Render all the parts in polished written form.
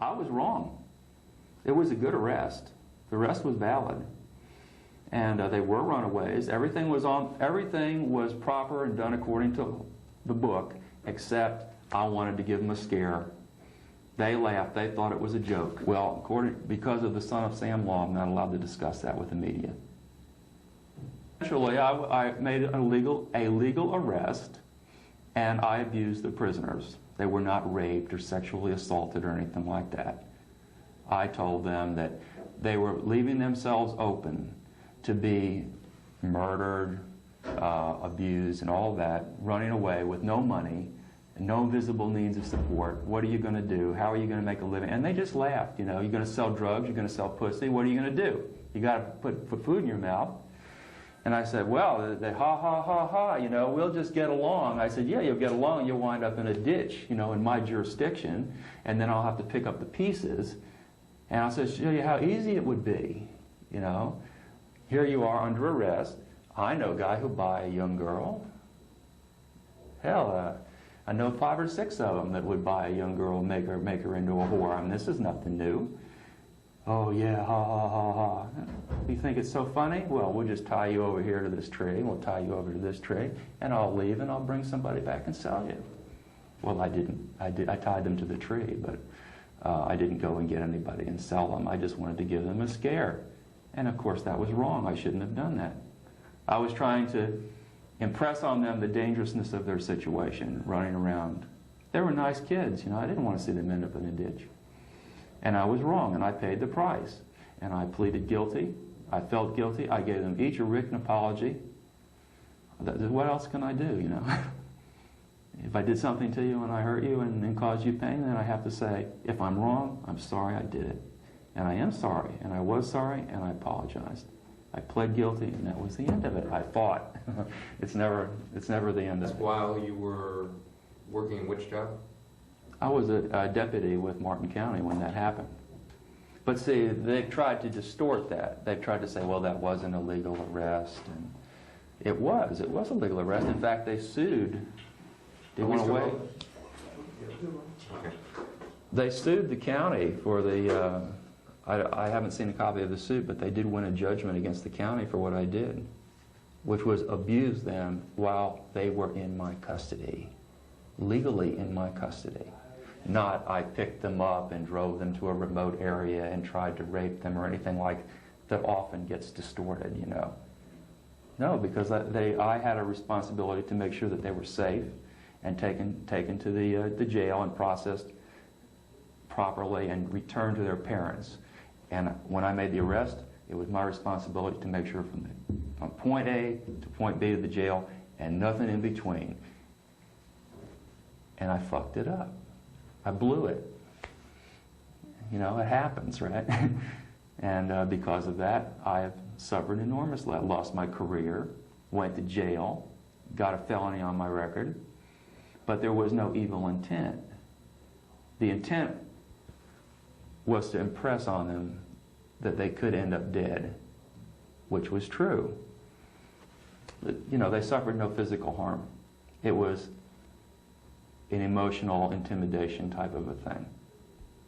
I was wrong. It was a good arrest. The arrest was valid. And they were runaways. Everything was proper and done according to the book, except I wanted to give them a scare. They laughed. They thought it was a joke. Well, because of the Son of Sam law, I'm not allowed to discuss that with the media. Eventually, I made a legal arrest, and I abused the prisoners. They were not raped or sexually assaulted or anything like that. I told them that they were leaving themselves open to be murdered, abused, and all that, running away with no money, no visible means of support. What are you going to do? How are you going to make a living? And they just laughed. You know, you're going to sell drugs, you're going to sell pussy, what are you going to do? You got to put food in your mouth. And I said, well, they ha, ha, ha, ha, you know, we'll just get along. I said, yeah, you'll get along, you'll wind up in a ditch, you know, in my jurisdiction, and then I'll have to pick up the pieces. And I'll show you how easy it would be, you know. Here you are under arrest. I know a guy who'll buy a young girl. Hell, I know 5 or 6 of them that would buy a young girl and make her into a whore. I mean, this is nothing new. Oh, yeah, ha, ha, ha, ha. You think it's so funny? Well, we'll just tie you over here to this tree, and we'll tie you over to this tree, and I'll leave, and I'll bring somebody back and sell you. Well, I didn't. I tied them to the tree, but I didn't go and get anybody and sell them. I just wanted to give them a scare. And, of course, that was wrong. I shouldn't have done that. I was trying to impress on them the dangerousness of their situation, running around. They were nice kids, you know. I didn't want to see them end up in a ditch. And I was wrong, and I paid the price. And I pleaded guilty. I felt guilty. I gave them each a written apology. What else can I do, you know? If I did something to you and I hurt you and caused you pain, then I have to say, if I'm wrong, I'm sorry I did it. And I am sorry, and I was sorry, and I apologized. I pled guilty, and that was the end of it. I fought. It's never the end of it. While you were working in which job? I was a deputy with Martin County when that happened. But see, they tried to distort that. They tried to say, well, that wasn't a legal arrest. And it was a legal arrest. In fact, they sued. They went away. Okay. They sued the county for the, I haven't seen a copy of the suit, but they did win a judgment against the county for what I did, which was abuse them while they were in my custody, legally in my custody. Not I picked them up and drove them to a remote area and tried to rape them or anything like that often gets distorted, you know. No, because I had a responsibility to make sure that they were safe and taken to the jail and processed properly and returned to their parents. And when I made the arrest, it was my responsibility to make sure from point A to point B to the jail and nothing in between. And I fucked it up. I blew it. You know, it happens, right? And because of that, I have suffered enormously. I lost my career, went to jail, got a felony on my record, but there was no evil intent. The intent was to impress on them that they could end up dead, which was true. You know, they suffered no physical harm. It was an emotional intimidation type of a thing.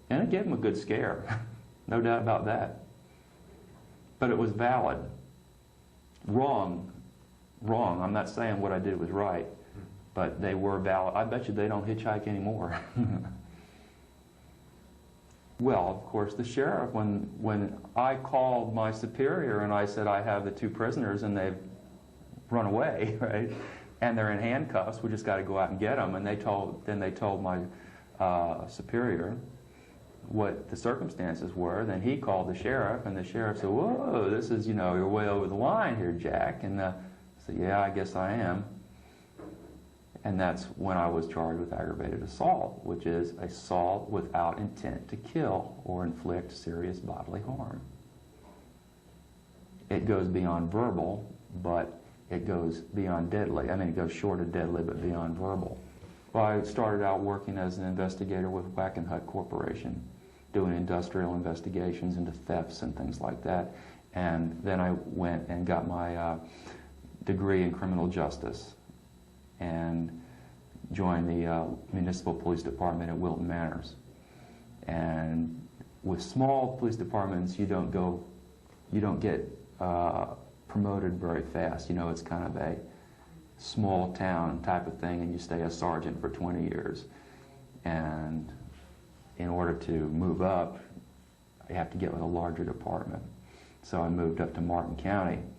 And it gave them a good scare, no doubt about that. But it was valid. Wrong. I'm not saying what I did was right, but they were valid. I bet you they don't hitchhike anymore. Well, of course, the sheriff, when I called my superior and I said I have the 2 prisoners and they've run away, right? And they're in handcuffs, we just got to go out and get them. And then they told my superior what the circumstances were. Then he called the sheriff, and the sheriff said, whoa, this is, you know, you're way over the line here, Jack. And I said, yeah, I guess I am. And that's when I was charged with aggravated assault, which is assault without intent to kill or inflict serious bodily harm. It goes beyond verbal, but it goes beyond deadly. I mean, it goes short of deadly, but beyond verbal. Well, I started out working as an investigator with Wackenhut Corporation, doing industrial investigations into thefts and things like that. And then I went and got my degree in criminal justice and joined the municipal police department at Wilton Manors. And with small police departments, you don't get promoted very fast. You know, it's kind of a small town type of thing, and you stay a sergeant for 20 years. And in order to move up, you have to get with a larger department. So I moved up to Martin County,